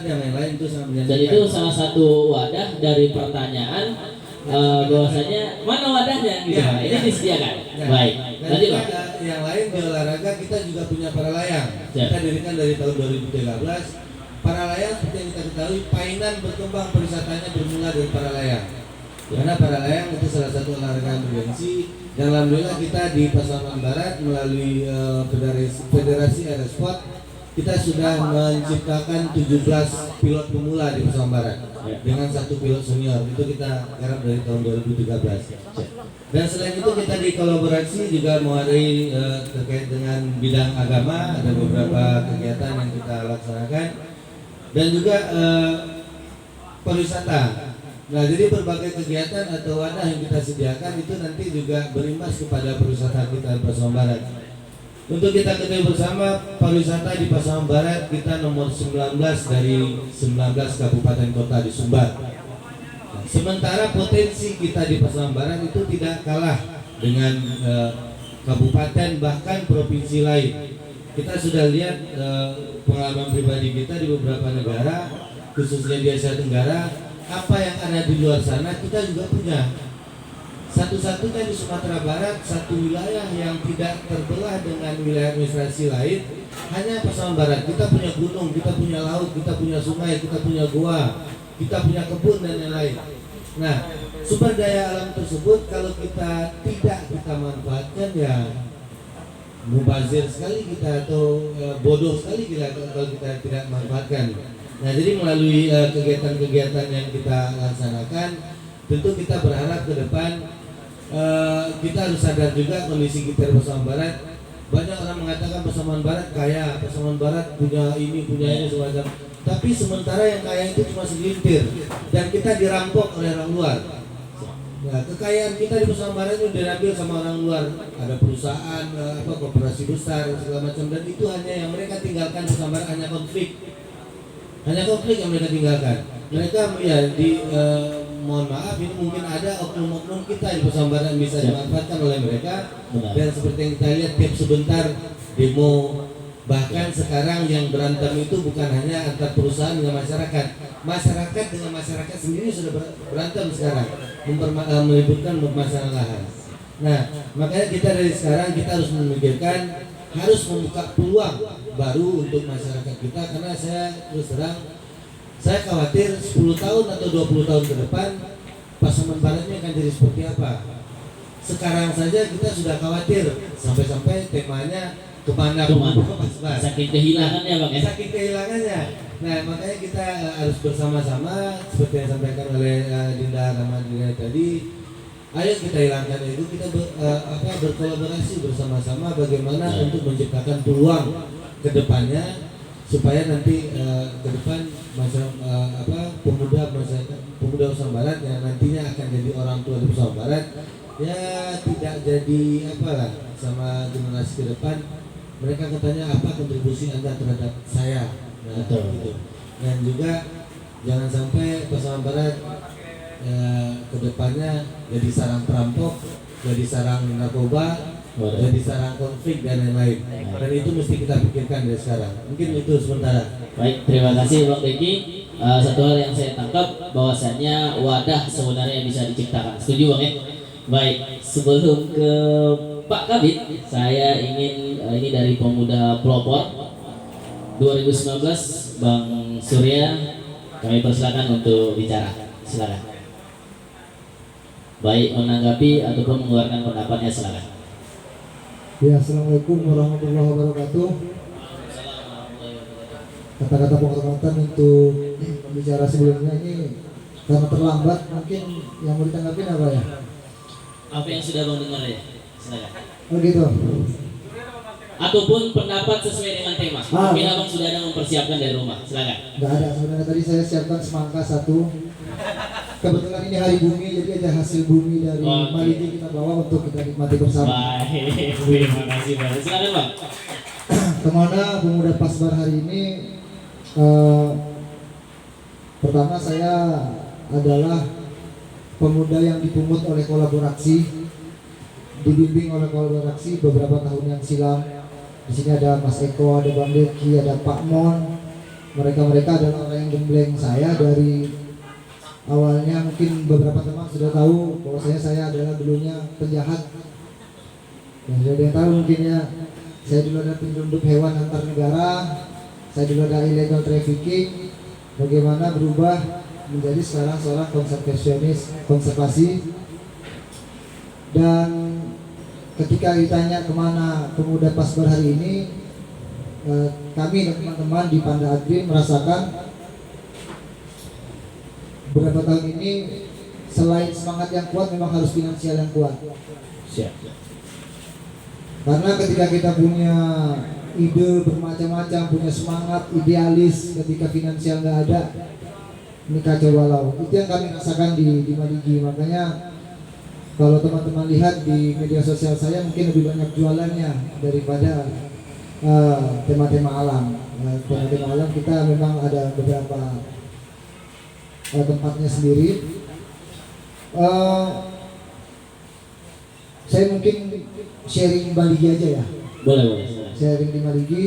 ada yang lain itu sangat menjanjikan. Dan itu salah satu wadah dari pertanyaan bahwasanya mana wadahnya gitu. Ya, ini ya. disediakan. Ya. Baik. Dan Lanjut juga, Pak. yang lain di olahraga kita juga punya para layang. Ya. Kita dirikan dari tahun 2013. Para layang seperti yang kita ketahui, Painan berkembang perwisatanya bermula dari para layang. Karena para layang itu salah satu olahraga yang bergengsi. Dan alhamdulillah kita di Pasaman Barat melalui Federasi Aerosport kita sudah menciptakan 17 pilot pemula di Pasaman Barat dengan 1 pilot senior. Itu kita garap dari tahun 2013. Dan selain itu kita di kolaborasi juga mengadakan terkait dengan bidang agama, ada beberapa kegiatan yang kita laksanakan dan juga pariwisata. Nah, jadi berbagai kegiatan atau wadah yang kita sediakan itu nanti juga berimbas kepada pariwisata kita di Pasaman Barat. Untuk kita ketahui bersama, pariwisata di Pasaman Barat kita nomor 19 dari 19 kabupaten kota di Sumbar. Nah, sementara potensi kita di Pasaman Barat itu tidak kalah dengan kabupaten bahkan provinsi lain. Kita sudah lihat pengalaman pribadi kita di beberapa negara, khususnya di Asia Tenggara. Apa yang ada di luar sana kita juga punya. Satu-satunya di Sumatera Barat satu wilayah yang tidak terbelah dengan wilayah administrasi lain hanya Pasaman Barat. Kita punya gunung, kita punya laut, kita punya sungai, kita punya gua, kita punya kebun dan lain-lain. Nah, sumber daya alam tersebut kalau kita tidak kita manfaatkan ya mubazir sekali kita atau bodoh sekali kita kalau kita tidak manfaatkan. Nah, jadi melalui kegiatan-kegiatan yang kita laksanakan, tentu kita berharap ke depan kita harus sadar juga kondisi kita di Pasaman Barat. Banyak orang mengatakan Pasaman Barat kaya, Pasaman Barat punya ini, punya ini semacam. Tapi sementara yang kaya itu cuma segelintir dan kita dirampok oleh orang luar. Nah, kekayaan kita di Pasaman Barat itu diambil sama orang luar. Ada perusahaan, koperasi besar segala macam, dan itu hanya yang mereka tinggalkan di Pasaman Barat hanya konflik. Hanya konflik yang mereka tinggalkan. Mereka ya mohon maaf ini mungkin ada oknum-oknum kita di Pasaman Barat yang bisa dimanfaatkan oleh mereka. Benar. Dan seperti yang kita lihat tiap sebentar demo, bahkan sekarang yang berantem itu bukan hanya antar perusahaan dengan masyarakat. Masyarakat dengan masyarakat sendiri sudah berantem sekarang, melibatkan masalah lahan. Nah, makanya kita dari sekarang kita harus memikirkan, harus membuka peluang baru untuk masyarakat kita, karena saya terus terang saya khawatir 10 tahun atau 20 tahun ke depan Pasaman Barat ini akan jadi seperti apa. Sekarang saja kita sudah khawatir sampai-sampai temanya kemana saking kehilangannya Bang ya. Saking kehilangannya. Nah, makanya kita harus bersama-sama seperti yang disampaikan oleh Dinda Ramadina tadi. Ayo kita hilangkan itu, kita berkolaborasi bersama-sama bagaimana untuk menciptakan peluang ke depannya supaya nanti ke depan pemuda Pasaman Barat yang nantinya akan jadi orang tua di Pasaman Barat ya tidak jadi sama generasi ke depan. Mereka katanya apa kontribusi Anda terhadap saya. Nah, gitu. Dan juga jangan sampai Pasaman Barat kedepannya jadi sarang perampok, jadi sarang narkoba, jadi sarang konflik dan lain-lain. Dan itu mesti kita pikirkan dari sekarang. Mungkin itu sementara. Baik, terima kasih Bang Deki. Satu hal yang saya tangkap bahwasannya wadah sebenarnya bisa diciptakan. Setuju Bang ya? Baik, sebelum ke Pak Kabit, saya ingin ini dari Pemuda Pelopor 2019 Bang Surya, kami persilakan untuk bicara. Silakan. Baik menanggapi ataupun mengeluarkan pendapatnya, silakan. Ya, assalamualaikum warahmatullahi wabarakatuh. Kata-kata penghormatan untuk pembicara sebelumnya ini karena terlambat, mungkin yang mau ditanggapi apa ya? Apa yang sudah Bang dengar ya? Silakan. Oh gitu. Ataupun pendapat sesuai dengan tema. Mungkin Abang sudah ada mempersiapkan dari rumah. Silakan. Enggak ada, sebenarnya tadi saya siapkan semangka satu. Kebetulan ini hari bumi, jadi ada hasil bumi dari Maliki kita bawa untuk kita nikmati bersama. Baik, terima kasih Bang. Silakan Bang. Kemana Pemuda Pasbar hari ini? Pertama saya adalah pemuda yang dipungut oleh kolaborasi, dibimbing oleh kolaborasi beberapa tahun yang silam. Di sini ada Mas Eko, ada Bang Deki, ada Pak Mon, mereka adalah orang yang gembleng saya dari awalnya. Mungkin beberapa teman sudah tahu bahwa saya adalah dulunya penjahat. Ya, sudah ada yang tahu mungkin ya. Saya dulu ada penyelundup hewan antar negara. Saya dulu ada illegal trafficking. Bagaimana berubah menjadi sekarang seorang konservasi. Dan ketika ditanya kemana pemuda Pasbar hari ini, kami dan teman-teman di Panda Agri merasakan beberapa tahun ini selain semangat yang kuat memang harus finansial yang kuat. Siap. Karena ketika kita punya ide bermacam-macam, punya semangat idealis, ketika finansial nggak ada, ini kacau balau. Itu yang kami rasakan di Maligi. Makanya kalau teman-teman lihat di media sosial saya mungkin lebih banyak jualannya daripada tema-tema alam. Tema-tema alam kita memang ada beberapa tempatnya sendiri. Saya mungkin sharing Maligi aja ya. Boleh. Sharing di Maligi.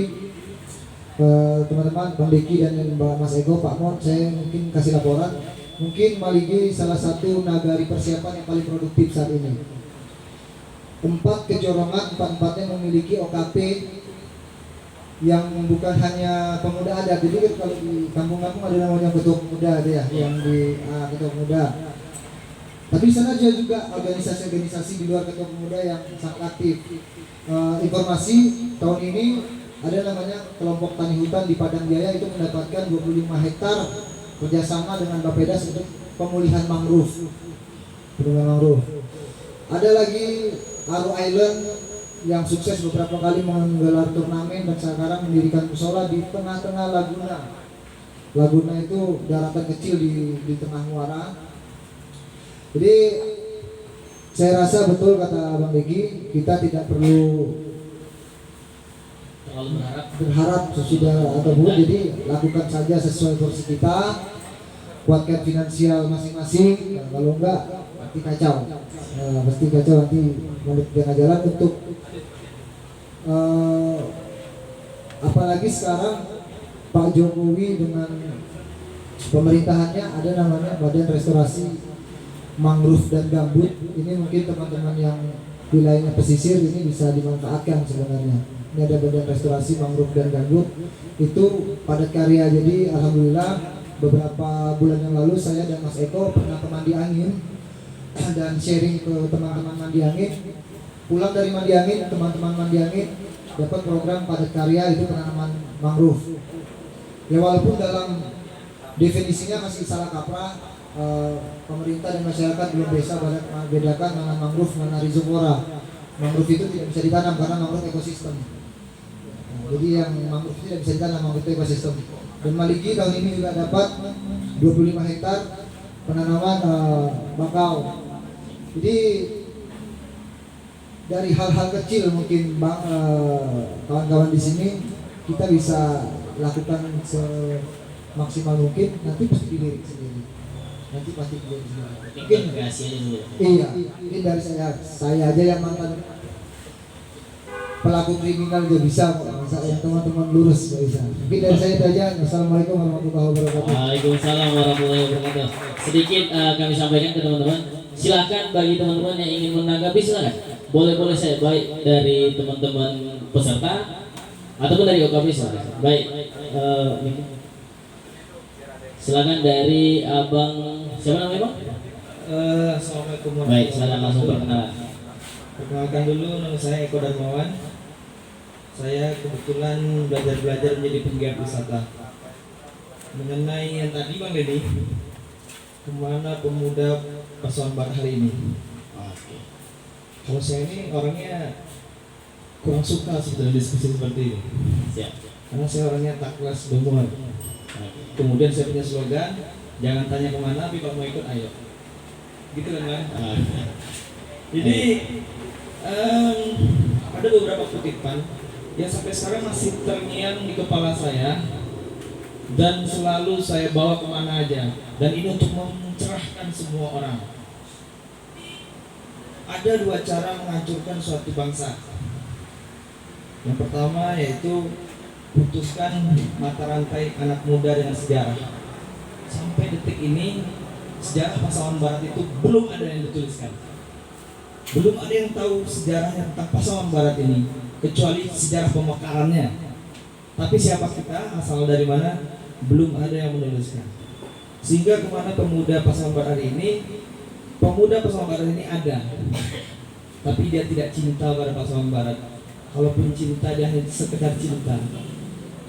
Teman-teman, Bang Deki dan Mbak Mas Ego, Pak Mon, saya mungkin kasih laporan. Mungkin Maligi salah satu nagari persiapan yang paling produktif saat ini. 4 kejorongan, 4-4-nya memiliki OKP yang bukan hanya pemuda adat. Jadi kan kalau di kampung-kampung ada namanya ketua pemuda ada ya, yang di ketua pemuda. Tapi di sana juga organisasi-organisasi di luar ketua pemuda yang sangat aktif. Informasi tahun ini ada namanya kelompok tani hutan di Padang Jaya itu mendapatkan 25 hektar kerjasama dengan Bappedas untuk pemulihan mangrove. Ada lagi Aru Island yang sukses beberapa kali menggelar turnamen dan sekarang mendirikan musola di tengah-tengah Laguna. Laguna itu daratan kecil di tengah muara. Jadi saya rasa betul kata Bang Deki, kita tidak perlu berharap sesudah ataupun, jadi lakukan saja sesuai porsi kita, kuatkan finansial masing-masing. Kalau enggak nanti kacau, pasti kacau nanti menurut jalan untuk apalagi sekarang Pak Jokowi dengan pemerintahannya ada namanya Badan Restorasi Mangrove dan Gambut. Ini mungkin teman-teman yang wilayahnya pesisir ini bisa dimanfaatkan sebenarnya. Ini ada Badan Restorasi Mangrove dan Gambut, itu padat karya. Jadi alhamdulillah beberapa bulan yang lalu saya dan Mas Eko pernah ke Mandi Angin dan sharing ke teman-teman Mandi Angin. Pulang dari Mandi Angin, teman-teman Mandi Angin dapat program padat karya itu penanaman mangrove. Ya walaupun dalam definisinya masih salah kaprah, pemerintah dan masyarakat belum bisa bedakan mana mangrove mana rhizopora. Mangrove itu tidak bisa ditanam karena mangrove ekosistem. Jadi yang mangrove tidak bisa ditanam, mangrove itu ekosistem. Dan Maligi tahun ini juga dapat 25 hektar penanaman bakau. Jadi dari hal-hal kecil mungkin kawan-kawan di sini kita bisa lakukan semaksimal mungkin. Nanti pasti dilirik sendiri. Mungkin iya, ini dari saya aja yang mantan pelaku kriminal juga bisa kok. Yang teman-teman lurus nggak bisa. Mungkin dari saya itu aja. Assalamualaikum warahmatullahi wabarakatuh. Waalaikumsalam warahmatullahi wabarakatuh. Sedikit kami sampaikan ke teman-teman. Silakan bagi teman-teman yang ingin menanggapi silakan. Boleh saya baik dari teman-teman peserta ataupun dari OKP silakan. Baik. Silakan dari Abang, siapa namanya Bang? Assalamualaikum Baik, silakan langsung perkenalan. Perkenalkan dulu, nama saya Eko Darmawan. Saya kebetulan belajar menjadi penggiat wisata. Mengenai yang tadi Bang Deddy, kemana pemuda Pasaman Barat hari ini? Oke. Kalau saya ini orangnya kurang suka sebetulnya diskusi seperti ini. Siap. Karena saya orangnya tak kelas bermuat. Kemudian saya punya slogan, jangan tanya kemana, tapi kalau mau ikut ayo. Gitu kan Bang? Jadi ada beberapa kutipan yang sampai sekarang masih terngiang di kepala saya dan selalu saya bawa kemana aja. Dan ini untuk mencerahkan semua orang. Ada 2 cara menghancurkan suatu bangsa. Yang pertama yaitu putuskan mata rantai anak muda dengan sejarah. Sampai detik ini sejarah Pasaman Barat itu belum ada yang dituliskan. Belum ada yang tahu sejarahnya tentang Pasaman Barat ini kecuali sejarah pemekarannya. Tapi siapa kita, asal dari mana, belum ada yang menuliskan. Sehingga kemana pemuda Pasaman Barat ini, pemuda Pasaman Barat ini ada, tapi dia tidak cinta pada Pasaman Barat. Kalaupun cinta, dia hanya sekedar cinta.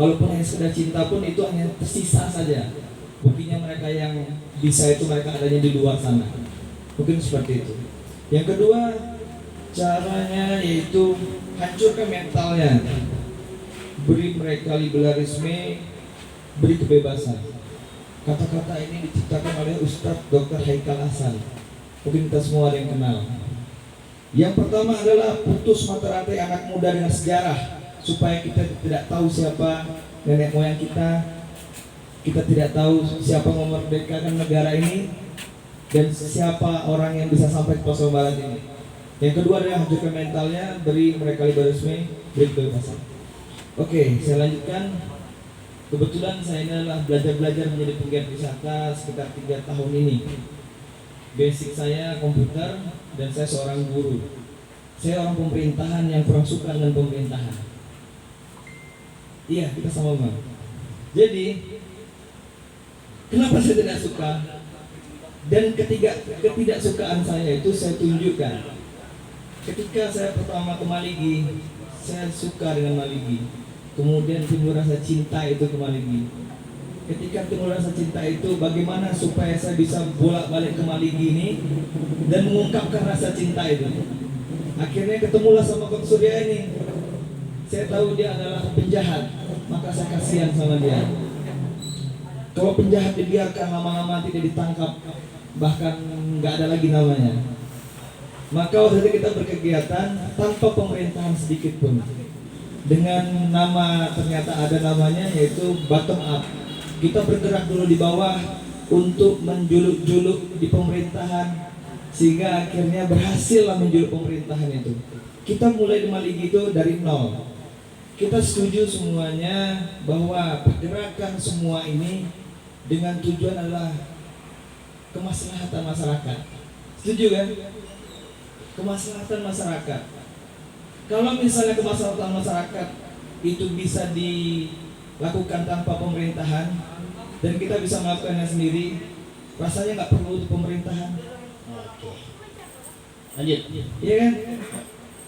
Kalaupun hanya sekedar cinta pun itu hanya tersisa saja. Buktinya mereka yang bisa itu mereka adanya di luar sana. Mungkin seperti itu. Yang kedua, caranya yaitu hancurkan mentalnya. Beri mereka liberalisme, beri kebebasan. Kata-kata ini diciptakan oleh Ustadz Dr. Haikal Hasan. Mungkin kita semua ada yang kenal. Yang pertama adalah putus mata rantai anak muda dengan sejarah, supaya kita tidak tahu siapa nenek moyang kita tidak tahu siapa memerdekakan negara ini, dan siapa orang yang bisa sampai ke Pasaman Barat ini. Yang kedua adalah hancurkan mentalnya, beri mereka liberalisme, beri kebebasan. Oke, saya lanjutkan. Kebetulan saya ini adalah belajar menjadi penggiat wisata sekitar 3 tahun ini. Basic saya komputer dan saya seorang guru. Saya orang pemerintahan yang kurang suka dengan pemerintahan. Iya, kita sama. Jadi, kenapa saya tidak suka? Dan ketidaksukaan saya itu saya tunjukkan. Ketika saya pertama ke Maligi, saya suka dengan Maligi. Kemudian timbul rasa cinta itu ke Maligi. Ketika timbul rasa cinta itu, bagaimana supaya saya bisa bolak-balik ke Maligi ini dan mengungkapkan rasa cinta itu. Akhirnya ketemulah sama Kok Surya ini. Saya tahu dia adalah penjahat, maka saya kasihan sama dia. Kalau penjahat dibiarkan lama-lama tidak ditangkap, bahkan nggak ada lagi namanya. Maka waktu itu kita berkegiatan tanpa pemerintahan sedikit pun. Dengan nama, ternyata ada namanya, yaitu bottom up. Kita bergerak dulu di bawah untuk menjuluk-juluk di pemerintahan, sehingga akhirnya berhasil menjuluk pemerintahan itu. Kita mulai di Maligi itu dari nol. Kita setuju semuanya bahwa pergerakan semua ini dengan tujuan adalah kemaslahatan masyarakat. Setuju kan? Kemaslahatan masyarakat. Kalau misalnya kemaslahatan masyarakat itu bisa dilakukan tanpa pemerintahan dan kita bisa melakukannya sendiri, rasanya nggak perlu pemerintahan. Oke. Lanjut. Iya kan?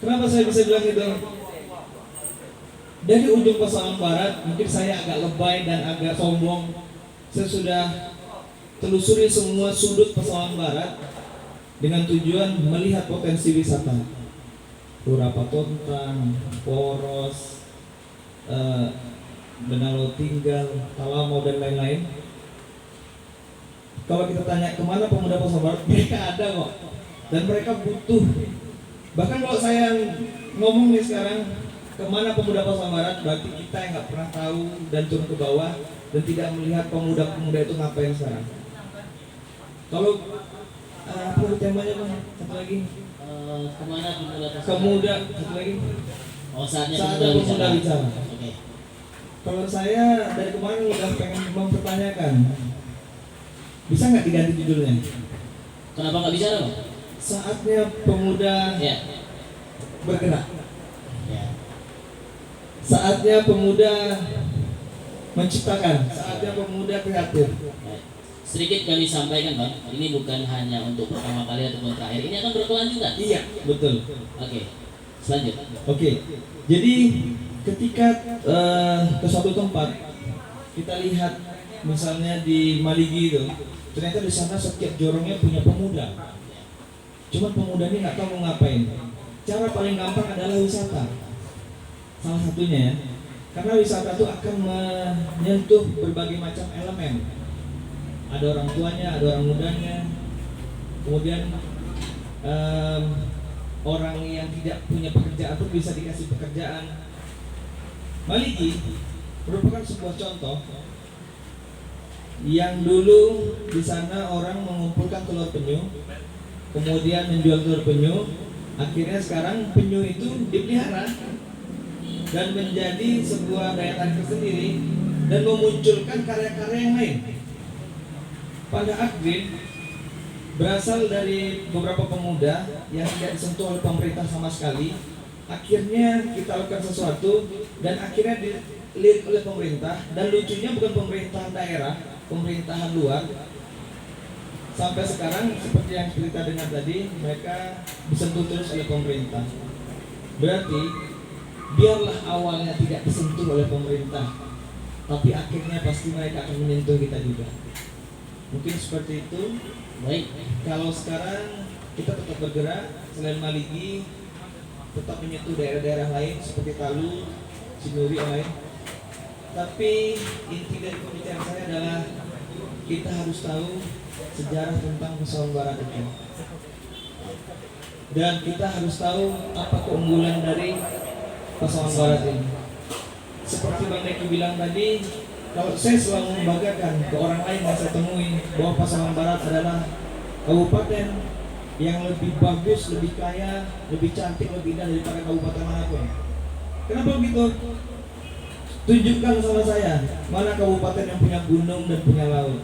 Kenapa saya bisa bilang itu? Dari ujung Pasaman Barat, mungkin saya agak lebay dan agak sombong. Saya sudah telusuri semua sudut Pasaman Barat dengan tujuan melihat potensi wisata. Pura Patontang, Poros, Benalo Tinggal, Talamo dan lain-lain. Kalau kita tanya kemana pemuda Pasaman Barat, mereka ada kok, dan mereka butuh. Bahkan kalau saya ngomong nih sekarang, kemana pemuda Pasaman Barat, berarti kita yang nggak pernah tahu dan turun ke bawah dan tidak melihat pemuda-pemuda itu ngapain sekarang. Kalau apa temanya Bang? Satu lagi. Kemana pemuda Pasaman? Pemuda, satu lagi. Oh, saatnya Saatnya pemuda bicara. Oke. Kalau saya dari kemarin udah pengen mempertanyakan, bisa nggak diganti judulnya? Kenapa nggak bicara, Bang? Saatnya pemuda Ya. bergerak. Ya. Saatnya pemuda menciptakan. Saatnya pemuda kreatif. Baik. Sedikit kami sampaikan, Bang, ini bukan hanya untuk pertama kali ataupun terakhir, ini akan berkelanjutan. Iya, betul. Oke. Selanjut. Oke. Jadi ketika ke suatu tempat kita lihat misalnya di Maligi itu, ternyata di sana setiap jorongnya punya pemuda. Cuman pemuda ini nggak tahu mau ngapain. Cara paling gampang adalah wisata. Salah satunya ya. Karena wisata itu akan menyentuh berbagai macam elemen. Ada orang tuanya, ada orang mudanya, kemudian orang yang tidak punya pekerjaan pun bisa dikasih pekerjaan. Maligi merupakan sebuah contoh yang dulu di sana orang mengumpulkan telur penyu, kemudian menjual telur penyu. Akhirnya sekarang penyu itu dipelihara. dan menjadi sebuah daya tarik tersendiri dan memunculkan karya-karya yang lain. Pada Akgreen berasal dari beberapa pemuda yang tidak disentuh oleh pemerintah sama sekali. Akhirnya kita lakukan sesuatu dan akhirnya dilirik oleh pemerintah, dan lucunya bukan pemerintahan daerah, pemerintahan luar. Sampai sekarang seperti yang kita dengar tadi, mereka disentuh terus oleh pemerintah. Berarti biarlah awalnya tidak disentuh oleh pemerintah, tapi akhirnya pasti mereka akan menyentuh kita juga. Mungkin seperti itu. Baik. Kalau sekarang kita tetap bergerak, selain Maligi tetap menyentuh daerah-daerah lain seperti Palu, Sinuri yang lain. Tapi inti dari pembicaraan saya adalah kita harus tahu sejarah tentang Pasaman Barat itu. Dan kita harus tahu apa keunggulan dari Pasaman Barat ini. Seperti Bang Deki bilang tadi, kalau saya selalu membanggakan ke orang lain yang saya temui bahwa Pasaman Barat adalah kabupaten yang lebih bagus, lebih kaya, lebih cantik, lebih indah daripada kabupaten manapun. Kenapa begitu? Tunjukkan sama saya mana kabupaten yang punya gunung dan punya laut.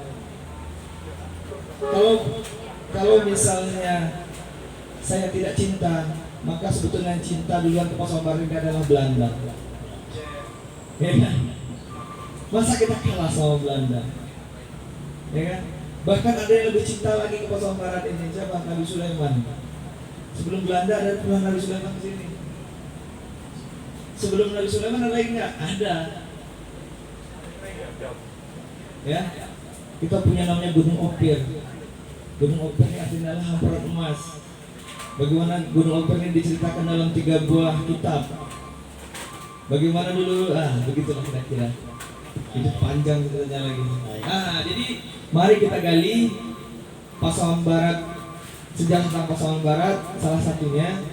Kalau misalnya saya tidak cinta, maka sebetulnya cinta duluan ke Pasaman Barat ini adalah Belanda. Ya kan? Masa kita kalah sama Belanda? Ya kan? Bahkan ada yang lebih cinta lagi ke Pasaman Barat ini. Siapa? Nabi Sulaiman. Sebelum Belanda ada pernah Nabi Sulaiman ke sini? Sebelum Nabi Sulaiman ada lagi nggak? Ada. Ya, kita punya namanya Gunung Ophir. Gunung Ophir ini artinya adalah hamparan emas. Bagaimana Gunung Ophir ini diceritakan dalam 3 buah kitab. Bagaimana dulu? Begitulah kira-kira. Itu panjang ceritanya lagi. Jadi mari kita gali Pasaman Barat, sejarah tentang Pasaman Barat. Salah satunya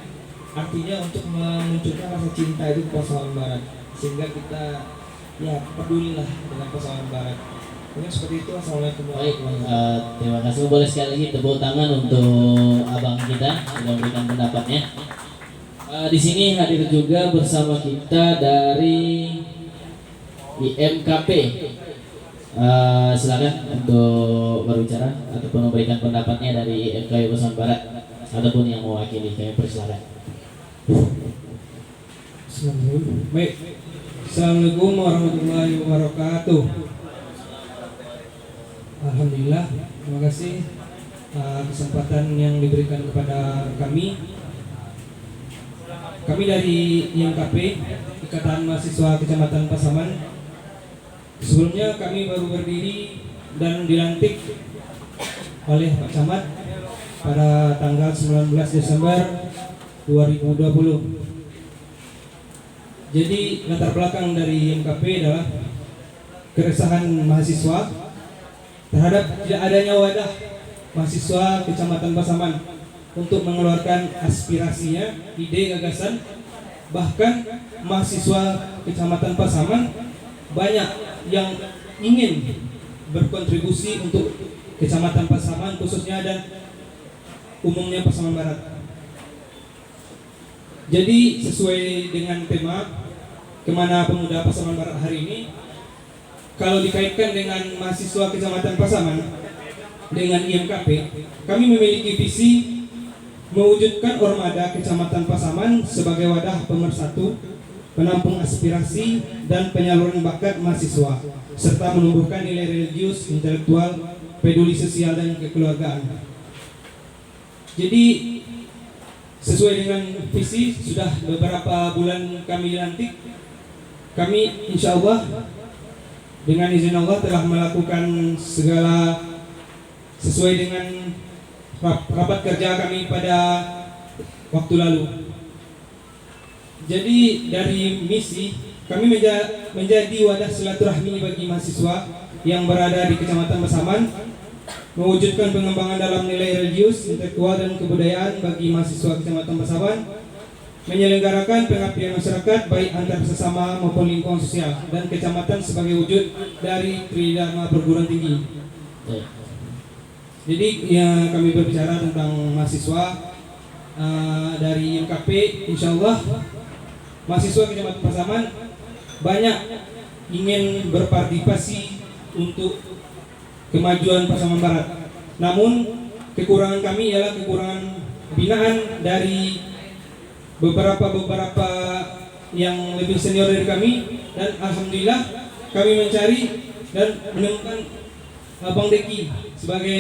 artinya untuk memunculkan rasa cinta itu ke Pasaman Barat, sehingga kita pedulilah dengan Pasaman Barat. Mungkin seperti itu. Assalamualaikum warahmatullahi wabarakatuh. Terima kasih. Boleh sekali lagi tepuk tangan untuk abang kita yang memberikan pendapatnya. Di sini hadir juga bersama kita dari IMKP. Silakan untuk berbicara ataupun memberikan pendapatnya dari IMKP Pasaman Barat ataupun yang mewakili. Kami persilakan. Baik. Assalamualaikum warahmatullahi wabarakatuh. Alhamdulillah, terima kasih kesempatan yang diberikan kepada kami. Kami dari IMKP, Ikatan Mahasiswa Kecamatan Pasaman. Sebelumnya kami baru berdiri dan dilantik oleh Pak Camat pada tanggal 19 Desember 2020. Jadi latar belakang dari IMKP adalah keresahan mahasiswa terhadap tidak adanya wadah mahasiswa Kecamatan Pasaman untuk mengeluarkan aspirasinya, ide, gagasan. Bahkan mahasiswa Kecamatan Pasaman banyak yang ingin berkontribusi untuk Kecamatan Pasaman khususnya dan umumnya Pasaman Barat. Jadi sesuai dengan tema Kemana Pemuda Pasaman Barat hari ini, kalau dikaitkan dengan mahasiswa Kecamatan Pasaman dengan IMKP, kami memiliki visi mewujudkan Ormada Kecamatan Pasaman sebagai wadah pemersatu, penampung aspirasi dan penyaluran bakat mahasiswa, serta menumbuhkan nilai religius, intelektual, peduli sosial dan kekeluargaan. Jadi sesuai dengan visi, sudah beberapa bulan kami dilantik, kami insya Allah dengan izin Allah telah melakukan segala sesuai dengan rapat kerja kami pada waktu lalu. Jadi dari misi kami menjadi wadah silaturahmi bagi mahasiswa yang berada di Kecamatan Pasaman, mewujudkan pengembangan dalam nilai religius, intelektual dan kebudayaan bagi mahasiswa Kecamatan Pasaman, menyelenggarakan pengabdian masyarakat baik antar sesama maupun lingkungan sosial dan kecamatan sebagai wujud dari Tridharma Perguruan Tinggi. Jadi ya, kami berbicara tentang mahasiswa dari IMKP, insya Allah mahasiswa Kecamatan Pasaman banyak ingin berpartisipasi untuk kemajuan Pasaman Barat. Namun kekurangan kami ialah kekurangan binaan dari beberapa yang lebih senior dari kami, dan alhamdulillah kami mencari dan menemukan Bang Deki sebagai,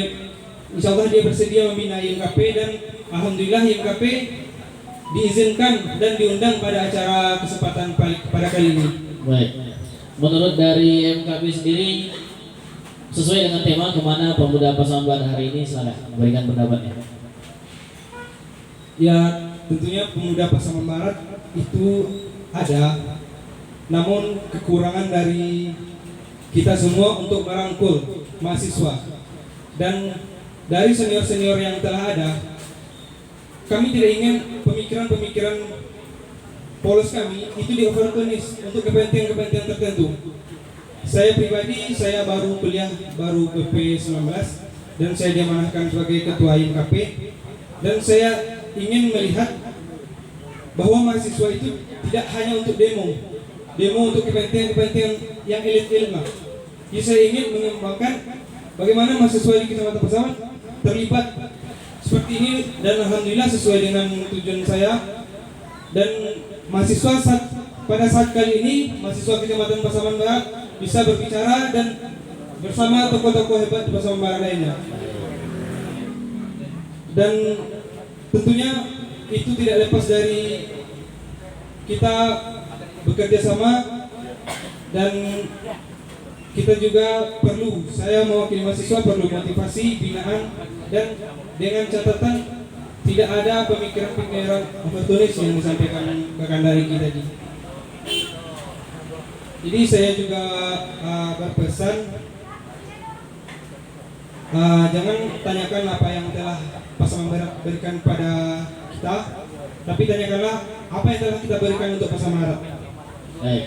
insya Allah dia bersedia membina IMKP, dan alhamdulillah IMKP diizinkan dan diundang pada acara kesempatan pada kali ini. Baik. Menurut dari MKP sendiri, sesuai dengan tema kemana pemuda Pasaman Barat hari ini, silakan berikan pendapatnya. Ya, tentunya pemuda Pasaman Barat itu ada, namun kekurangan dari kita semua untuk merangkul mahasiswa, dan dari senior-senior yang telah ada, kami tidak ingin pemikiran-pemikiran polos kami itu di-overtunis untuk kepentingan-kepentingan tertentu. Saya pribadi, saya baru kuliah, baru PP 19, dan saya diamanahkan sebagai ketua IMKP, dan saya ingin melihat bahwa mahasiswa itu tidak hanya untuk demo untuk kepentingan yang elit-elit lah. Jadi saya ingin mengembangkan bagaimana mahasiswa di Kecamatan Pasaman terlibat seperti ini, dan alhamdulillah sesuai dengan tujuan saya. Dan mahasiswa pada saat kali ini, mahasiswa Kecamatan Pasaman Barat bisa berbicara dan bersama tokoh-tokoh hebat di Pasaman Barat lainnya. Dan tentunya itu tidak lepas dari kita bekerja sama, dan kita juga perlu, saya mewakili mahasiswa, perlu motivasi, binaan, dan dengan catatan tidak ada pemikiran-pemikiran oportunis yang disampaikan rekan dari kita tadi. Jadi saya juga berpesan, jangan tanyakan apa yang telah Pasaman Barat berikan pada kita, tapi tanyakanlah apa yang telah kita berikan untuk Pasaman Barat. Baik.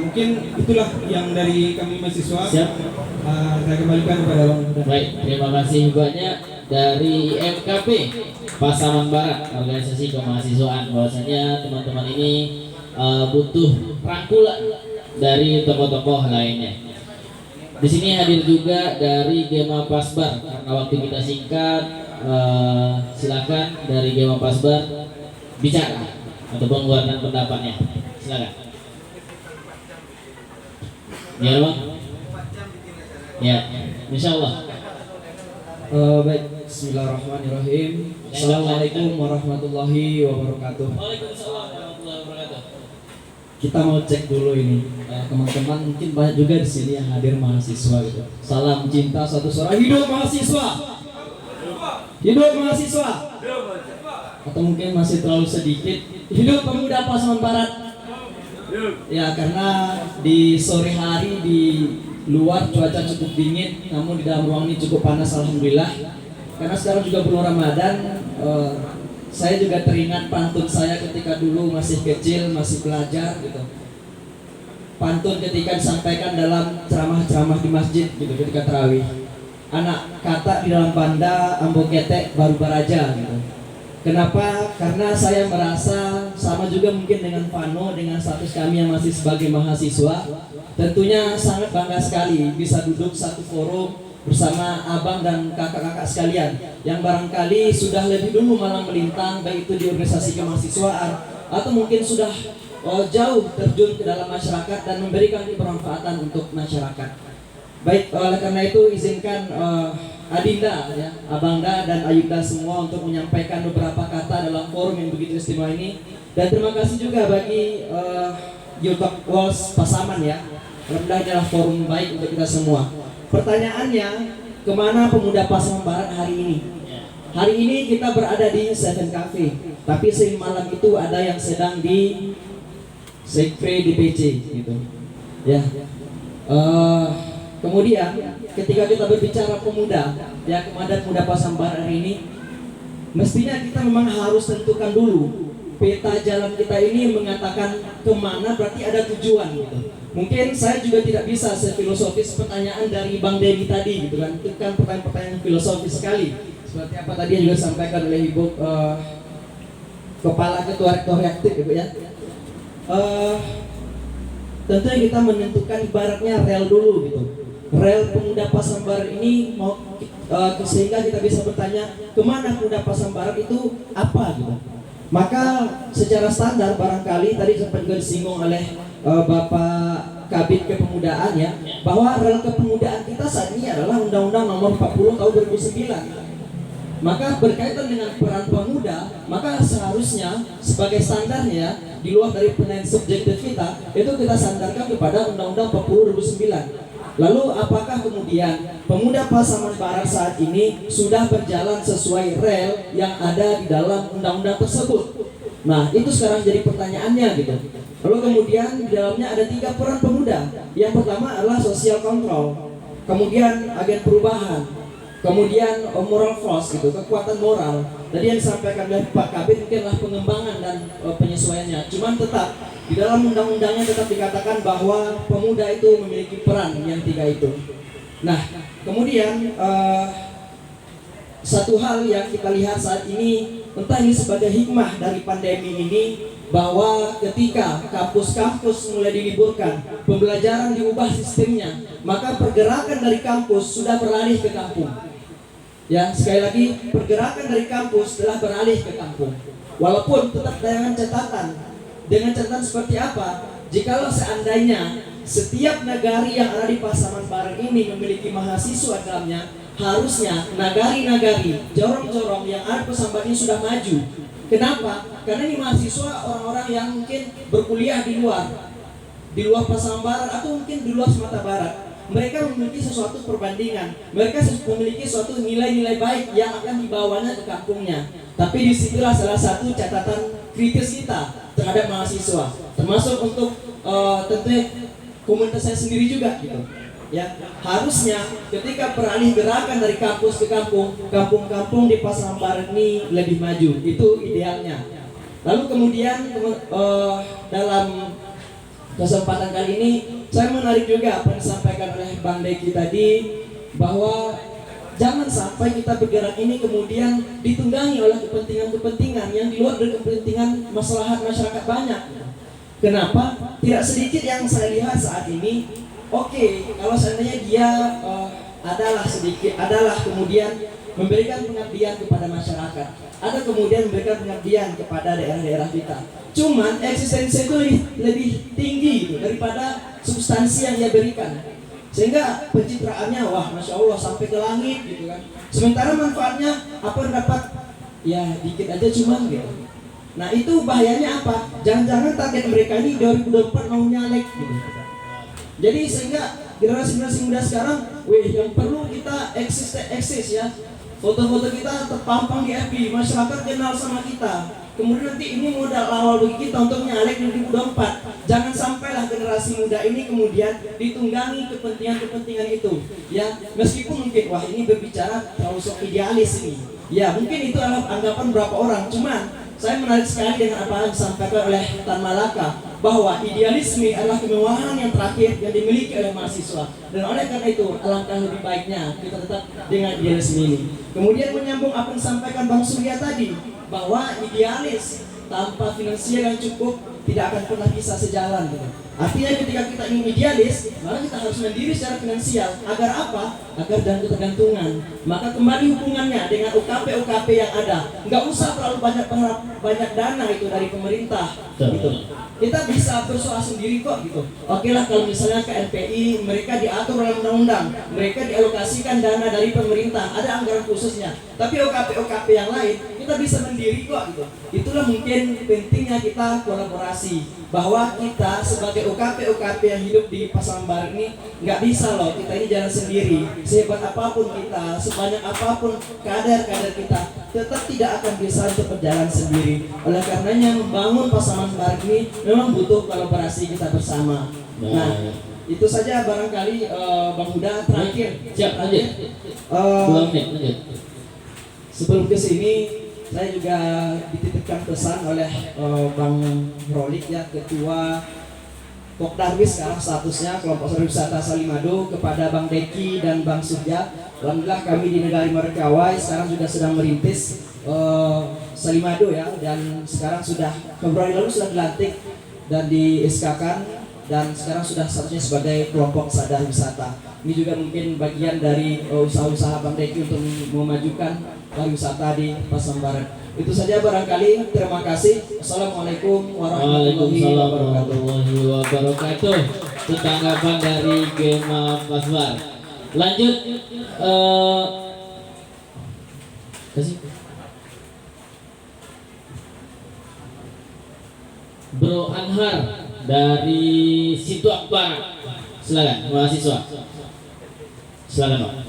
Mungkin itulah yang dari kami mahasiswa. Siap. Saya kembalikan kepada Bang Huda. Baik, terima kasih banyak dari MKP Pasaman Barat, organisasi kemahasiswaan. Bahwasanya teman-teman ini butuh rangkulan dari tokoh-tokoh lainnya. Di sini hadir juga dari Gema Pasbar, karena waktu kita singkat, silakan dari Gema Pasbar bicara atau mengeluarkan pendapatnya. Silakan. Ya, Bang. Ya, insya Allah. Baik, bismillahirrahmanirrahim. Assalamualaikum warahmatullahi wabarakatuh. Waalaikumsalam warahmatullahi wabarakatuh. Kita mau cek dulu ini, teman-teman mungkin banyak juga di sini yang hadir mahasiswa gitu. Salam cinta satu suara, hidup mahasiswa, hidup mahasiswa. Atau mungkin masih terlalu sedikit, hidup pemuda Pasaman Barat. Ya, karena di sore hari di luar cuaca cukup dingin, namun di dalam ruang ini cukup panas alhamdulillah. Karena sekarang juga bulan Ramadan, saya juga teringat pantun saya ketika dulu masih kecil, masih belajar gitu. Pantun ketika disampaikan dalam ceramah-ceramah di masjid gitu ketika tarawih. Anak kata di dalam banda ambo ketek baru baraja gitu. Kenapa? Karena saya merasa sama juga mungkin dengan Vano, dengan status kami yang masih sebagai mahasiswa, tentunya sangat bangga sekali bisa duduk satu forum bersama abang dan kakak-kakak sekalian yang barangkali sudah lebih dulu malam melintang, baik itu di organisasi kemahasiswaan atau mungkin sudah jauh terjun ke dalam masyarakat dan memberikan kebermanfaatan untuk masyarakat. Baik, oleh karena itu izinkan Adinda, ya, Abangda dan Ayunda semua untuk menyampaikan beberapa kata dalam forum yang begitu istimewa ini. Dan terima kasih juga bagi YouTube Walls Pasaman ya. Alhamdulillah adalah forum baik untuk kita semua. Pertanyaannya, kemana pemuda Pasaman Barat hari ini? Hari ini kita berada di Seven Cafe, tapi semalam itu ada yang sedang di Sekre di PC gitu. Ya. Kemudian ketika kita berbicara pemuda, ya pemuda Pasaman Barat hari ini, mestinya kita memang harus tentukan dulu peta jalan kita ini mengatakan kemana, berarti ada tujuan gitu. Mungkin saya juga tidak bisa sefilosofis pertanyaan dari Bang Dedi tadi gitu kan, itu kan pertanyaan filosofis sekali. seperti apa tadi yang juga disampaikan oleh Ibu Kepala Ketua Rektor Reaktif Ibu ya. Tentunya kita menentukan ibaratnya rel dulu gitu. Rel Pemuda Pasambaran ini mau sehingga kita bisa bertanya kemana Pemuda Pasambaran itu apa gitu. Maka secara standar barangkali tadi sempat juga disinggung oleh Bapak Kabid Kepemudaan ya, bahwa rel kepemudaan kita saat ini adalah Undang-Undang Nomor 40 Tahun 2009. Maka berkaitan dengan peran pemuda, maka seharusnya sebagai standarnya di luar dari penilaian subjektif kita, itu kita sandarkan kepada Undang-Undang 40 2009. Lalu apakah kemudian Pemuda Pasaman Barat saat ini sudah berjalan sesuai rel yang ada di dalam undang-undang tersebut? Nah, itu sekarang jadi pertanyaannya gitu. Lalu kemudian di dalamnya ada 3 peran pemuda. Yang pertama adalah social control, kemudian agen perubahan, kemudian moral force gitu, kekuatan moral. Tadi yang disampaikan oleh Pak Kabit mungkinlah pengembangan dan penyesuaiannya. Cuman tetap di dalam undang-undangnya tetap dikatakan bahwa pemuda itu memiliki peran yang 3 itu. Nah, kemudian satu hal yang kita lihat saat ini, entah ini sebagai hikmah dari pandemi ini, bahwa ketika kampus-kampus mulai diliburkan, pembelajaran diubah sistemnya, maka pergerakan dari kampus sudah beralih ke kampung. Ya, sekali lagi pergerakan dari kampus telah beralih ke kampung. Walaupun tetap dengan catatan seperti apa? Jikalau seandainya setiap nagari yang ada di Pasaman Barat ini memiliki mahasiswa dalamnya, harusnya nagari-nagari, jorong-jorong yang ada di Pasaman Barat ini sudah maju. Kenapa? Karena ini mahasiswa orang-orang yang mungkin berkuliah di luar Pasaman Barat atau mungkin di luar Sumatera Barat. Mereka memiliki sesuatu perbandingan, mereka memiliki suatu nilai-nilai baik yang akan dibawanya ke kampungnya. Tapi disitulah salah satu catatan kritis kita terhadap mahasiswa, termasuk untuk tentunya komunitas saya sendiri juga gitu. Ya, harusnya ketika beralih gerakan dari kampus ke kampung, kampung-kampung di Pasaman Barat ini lebih maju, itu idealnya. Lalu kemudian dalam kesempatan kali ini saya menarik juga apa yang disampaikan oleh Bang Deki tadi, bahwa jangan sampai kita bergerak ini kemudian ditunggangi oleh kepentingan-kepentingan yang di luar dari kepentingan maslahat masyarakat banyak. Kenapa? Tidak sedikit yang saya lihat saat ini. Oke, kalau seandainya dia adalah kemudian memberikan pengabdian kepada masyarakat, ada kemudian memberikan pengabdian kepada daerah-daerah kita. Cuman eksistensi itu lebih tinggi gitu, daripada substansi yang dia berikan, sehingga pencitraannya wah masya Allah sampai ke langit gitu kan. Sementara manfaatnya apa yang dapat? Ya dikit aja cuman gitu. Nah itu bahayanya apa? Jangan-jangan target mereka ini 2024 mau nyalek gitu. Jadi sehingga generasi muda sekarang, yang perlu kita eksis ya. Foto-foto kita terpampang di FB, masyarakat kenal sama kita. Kemudian nanti ini modal awal bagi kita untuk nyalek 2024. Jangan sampailah generasi muda ini kemudian ditunggangi kepentingan-kepentingan itu. Ya, meskipun mungkin wah ini berbicara terlalu sok idealis ini. Ya, mungkin itu adalah anggapan berapa orang. Cuman saya menarik sekali dengan apa yang disampaikan oleh Tan Malaka, bahwa idealisme adalah kemewahan yang terakhir yang dimiliki oleh mahasiswa. Dan oleh karena itu, alangkah lebih baiknya kita tetap dengan idealisme ini. Kemudian menyambung apa yang disampaikan Bang Surya tadi, bahwa idealis tanpa finansial yang cukup tidak akan pernah bisa sejalan gitu. Artinya ketika kita ingin idealis, maka kita harus mandiri secara finansial. Agar apa? Agar jangan ketergantungan. Maka kembali hubungannya dengan UKP yang ada. Nggak usah terlalu banyak dana itu dari pemerintah gitu. Kita bisa bersuara sendiri kok gitu. Oke lah kalau misalnya ke NPI mereka diatur dalam undang-undang, mereka dialokasikan dana dari pemerintah, ada anggaran khususnya. Tapi UKP yang lain kita bisa mandiri kok gitu. Itulah mungkin pentingnya kita kolaborasi, bahwa kita sebagai UKP yang hidup di Pasaman Barat ini nggak bisa loh kita ini jalan sendiri. Sehebat apapun kita, sebanyak apapun kader kita, tetap tidak akan bisa untuk berjalan sendiri. Oleh karenanya membangun Pasaman Barat ini memang butuh kolaborasi kita bersama. Nah, itu saja barangkali Bang Huda terakhir. Siap, lanjut. 2 menit, lanjut. Sebelum ke sini saya juga dititipkan pesan oleh Bang Rolik ya, ketua Pokdarwis sekarang statusnya kelompok saudara wisata Salimado kepada Bang Deki dan Bang Sugja. Alhamdulillah kami di negara Merkawai sekarang juga sedang merintis Salimado ya, dan sekarang sudah Februari lalu sudah dilantik dan di SK-kan, dan sekarang sudah statusnya sebagai kelompok sadar wisata. Ini juga mungkin bagian dari usaha-usaha Bang Deki untuk memajukan pariwisata di Pasaman Barat. Itu saja barangkali. Terima kasih. Assalamualaikum warahmatullahi Waalaikumsalam wabarakatuh. warahmatullahi wabarakatuh. Itu tanggapan dari Gema Pasbar. Lanjut, kasih Bro Anhar dari Situak Barat. Silakan mahasiswa. Silakan Pak.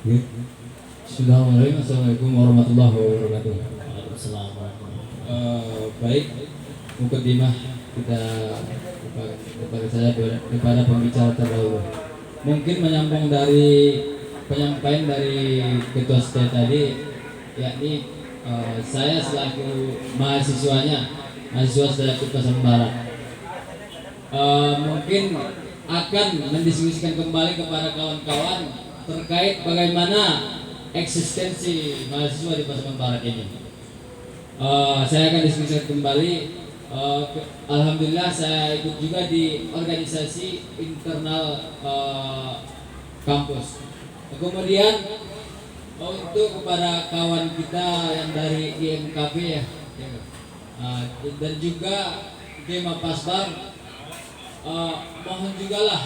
Bismillahirrahmanirrahim. Assalamualaikum warahmatullahi wabarakatuh. Waalaikumsalam. Baik, mukadimah kita kepada saya kepada pembicara terdahulu. Mungkin menyambung dari penyampaian dari ketua setia tadi, yakni saya selaku mahasiswanya, mahasiswa dari Pasaman Barat, mungkin akan mendiskusikan kembali kepada kawan-kawan terkait bagaimana eksistensi mahasiswa di Pasaman Barat ini. Saya akan diskusikan kembali. Alhamdulillah saya ikut juga di organisasi internal kampus. Kemudian untuk kepada kawan kita yang dari IMKP ya, dan juga Gema Pasbar, mohon jugalah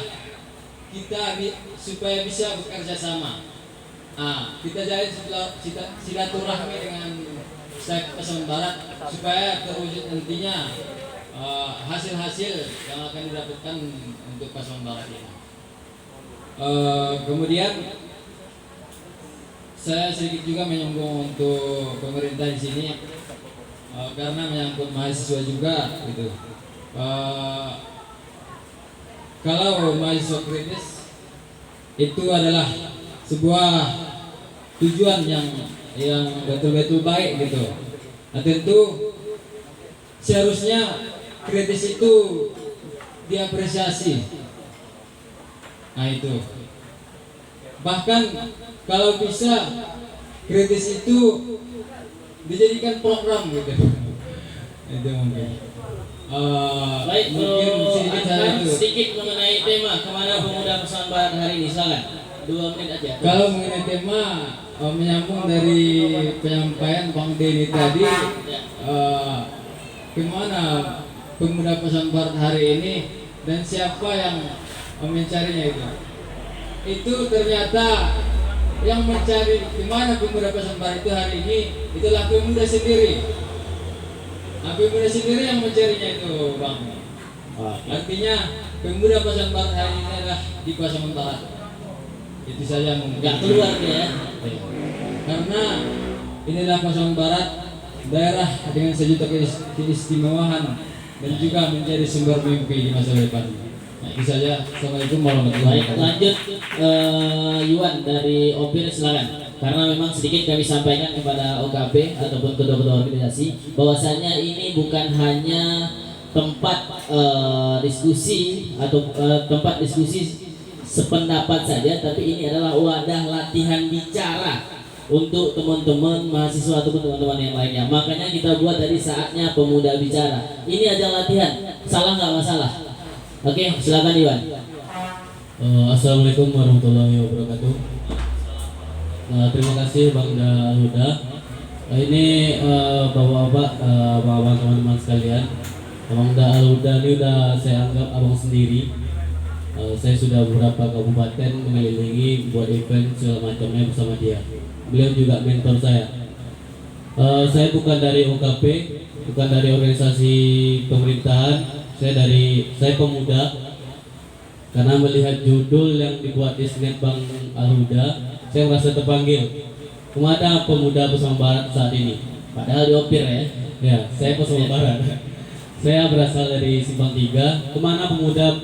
kita supaya bisa bekerja sama. Kita jalin silaturahmi dengan Pasaman Barat supaya terwujud nantinya hasil-hasil yang akan didapatkan untuk Pasaman Barat ini. Kemudian saya sedikit juga menyinggung untuk pemerintah di sini, karena menyangkut mahasiswa juga gitu. Kalau mahasiswa kritis itu adalah sebuah tujuan yang betul-betul baik gitu. Nah, tentu seharusnya kritis itu diapresiasi. Nah itu. Bahkan kalau bisa kritis itu dijadikan program gitu. Itu mungkin. Baik, Mungkin sedikit saya itu. sedikit mengenai tema kemana pemuda Pasaman Barat hari ini, silakan 2 menit aja. Kalau mengenai tema menyambung dari penyampaian Bang Denny tadi, kemana pemuda Pasaman Barat hari ini dan siapa yang mencarinya itu ternyata yang mencari kemana pemuda Pasaman Barat itu hari ini itulah pemuda sendiri. Pemuda sendiri yang mencarinya itu, Bang. Artinya pemuda Pasaman Barat hari ini adalah di Pasaman Barat. Itu saja mungkin. Nggak keluar dia ya. Karena inilah Pasaman Barat, daerah dengan sejuta keistimewaan dan juga menjadi sumber mimpi di masa depan. Nah, itu saja. Assalamualaikum warahmatullahi Baik, wabarakatuh. lanjut Yuan dari Opir, silakan. Karena memang sedikit kami sampaikan kepada OKP ataupun kedua-kedua organisasi bahwasanya ini bukan hanya tempat diskusi atau tempat diskusi sependapat saja, tapi ini adalah wadah latihan bicara untuk teman-teman mahasiswa ataupun teman-teman yang lainnya. Makanya kita buat dari saatnya pemuda bicara. Ini aja latihan, salah nggak masalah. Oke, silakan Iwan. Assalamualaikum warahmatullahi wabarakatuh. Terima kasih Bang Huda. Ini bapak-bapak, teman-teman sekalian, Bang Huda ini udah saya anggap abang sendiri. Saya sudah beberapa kabupaten mengelilingi buat event segala macamnya bersama dia. Beliau juga mentor saya. Saya bukan dari OKP, bukan dari organisasi pemerintahan. Saya pemuda. Karena melihat judul yang dibuat di Snap Bang Al-Huda, saya merasa terpanggil. Kemana pemuda Pasaman Barat saat ini? Padahal di Opir ya. Ya, saya Pasaman Barat. Saya berasal dari Simpang 3. Kemana pemuda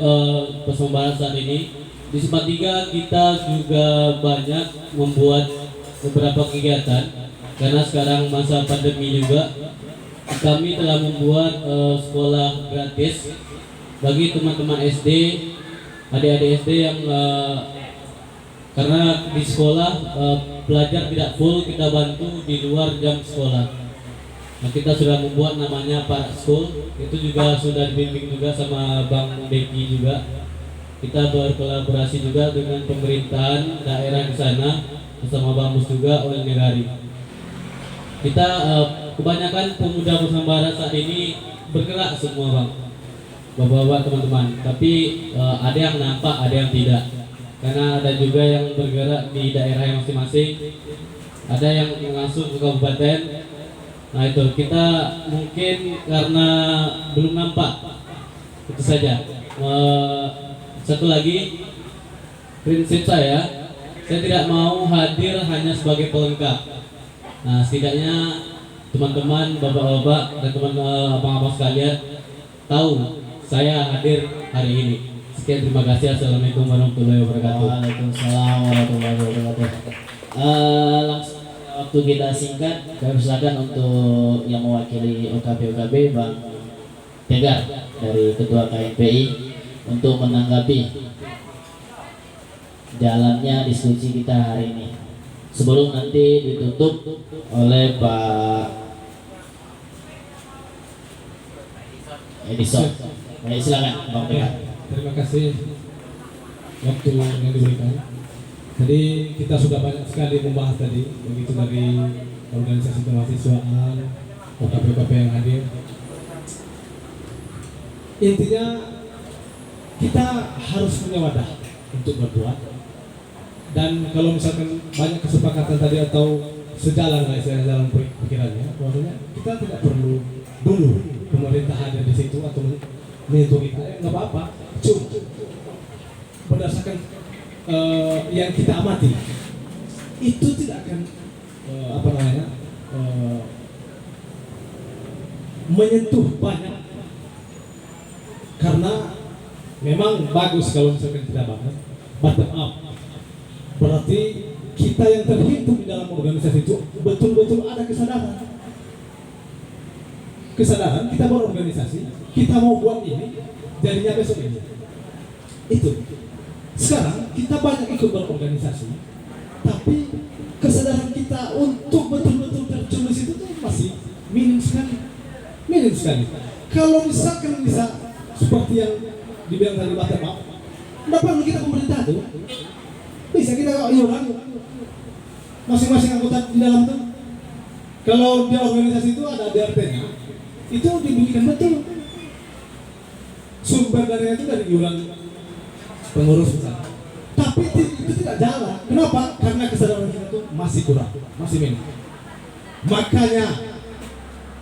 Pasaman Barat saat ini? Di Simpang 3 kita juga banyak membuat beberapa kegiatan. Karena sekarang masa pandemi juga, kami telah membuat sekolah gratis bagi teman-teman SD, adik-adik SD yang karena di sekolah pelajar tidak full, kita bantu di luar jam sekolah. Nah, kita sudah membuat namanya Para School, itu juga sudah dibimbing juga sama Bang Deki juga. Kita berkolaborasi juga dengan pemerintahan daerah di sana bersama Bang Mus juga oleh Negari. Kita kebanyakan pemuda Nusantara saat ini bergerak semua Bang, bapak-bapak teman-teman. Tapi ada yang nampak, ada yang tidak. Karena ada juga yang bergerak di daerah yang masing-masing, ada yang langsung ke kabupaten. Nah itu kita mungkin karena belum nampak, itu saja. Satu lagi prinsip saya tidak mau hadir hanya sebagai pelengkap. Nah setidaknya teman-teman, bapak-bapak dan teman abang-abang sekalian tahu saya hadir hari ini. Sekian, terima kasih. Assalamualaikum warahmatullahi wabarakatuh. Waalaikumsalam warahmatullahi wabarakatuh. Langsung waktu kita singkat, kami silakan untuk yang mewakili OKB Bang Tegar dari Ketua KNPI untuk menanggapi jalannya diskusi kita hari ini. Sebelum nanti ditutup oleh Pak Edison. Baik, silakan Bang Tegar. Terima kasih waktu yang diberikan. Jadi kita sudah banyak sekali membahas tadi, begitu dari organisasi kemahasiswaan, OKP yang hadir. Intinya kita harus punya wadah untuk berbuat. Dan kalau misalkan banyak kesepakatan tadi atau sejalan lah istilahnya dalam pikirannya, bahwasanya kita tidak perlu dulu pemerintah hadir di situ atau menyentuh kita, nggak apa-apa. Cuma berdasarkan yang kita amati itu tidak akan menyentuh banyak, karena memang bagus kalau misalkan kita banget bottom up, berarti kita yang terhitung di dalam organisasi itu betul-betul ada kesadaran kita berorganisasi, kita mau buat ini jadinya besok ini. Itu sekarang kita banyak ikut berorganisasi, tapi kesadaran kita untuk betul-betul terjun di situ tuh masih minim sekali. Kalau misalkan bisa seperti yang dibilang tadi bottom up, nggak perlu kita pemerintah tuh, bisa kita iuran masing-masing anggota di dalam tuh. Kalau di organisasi itu ada DRT-nya, itu dibunyikan betul. Sumber dananya itu dari iuran pengurus misalnya. Tapi itu tidak jalan. Kenapa? Karena kesadaran kita itu masih kurang, masih minim. Makanya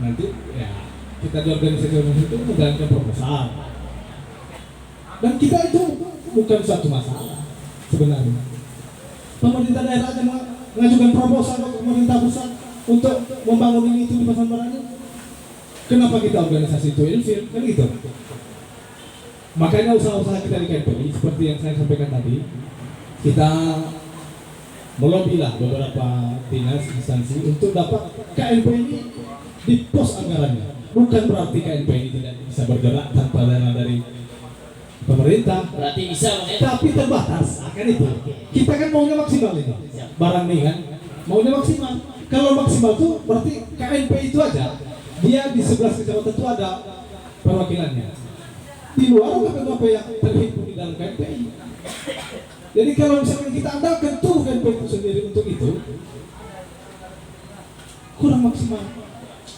nanti ya kita di organisasi itu menjalankan proposal. Dan kita itu bukan suatu masalah sebenarnya. Pemerintah daerah aja mengajukan proposal ke pemerintah pusat untuk membangun ini itu di Pasaman. Kenapa kita organisasi itu ilfil? Kan gitu. Makanya usaha-usaha kita di KNPI seperti yang saya sampaikan tadi, kita melobilah beberapa dinas instansi untuk dapat KNPI ini di pos anggarannya. Bukan berarti KNPI ini tidak bisa bergerak tanpa dana dari pemerintah. Berarti bisa Bang ya? Tapi terbatas, akan itu. Kita kan maunya maksimal ini. Barang nih kan, maunya maksimal. Kalau maksimal tuh berarti KNPI itu aja. Dia di 11 kecamatan itu ada perwakilannya. Di luar KPKP yang terhitung di dalam KNPI. Jadi kalau misalkan kita andalkan tuh KNPI itu sendiri untuk itu, kurang maksimal.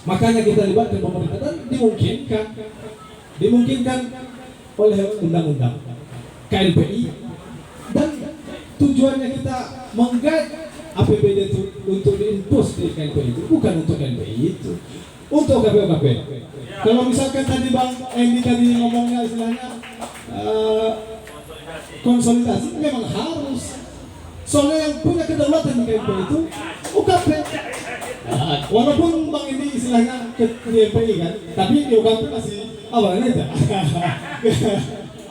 Makanya kita libatkan pemerintah dan dimungkinkan oleh undang-undang KNPI, dan tujuannya kita menggait APBD itu untuk diinpus di KNPI itu, bukan untuk KNPI itu, untuk KPKP. Kalau misalkan tadi Bang Endi tadi ngomongnya istilahnya konsolidasi, memang harus. Soalnya yang punya kedaulatan di KNPI itu UKP. Walaupun Bang Endi istilahnya ke KNPI kan, tapi di UKP masih awalnya aja.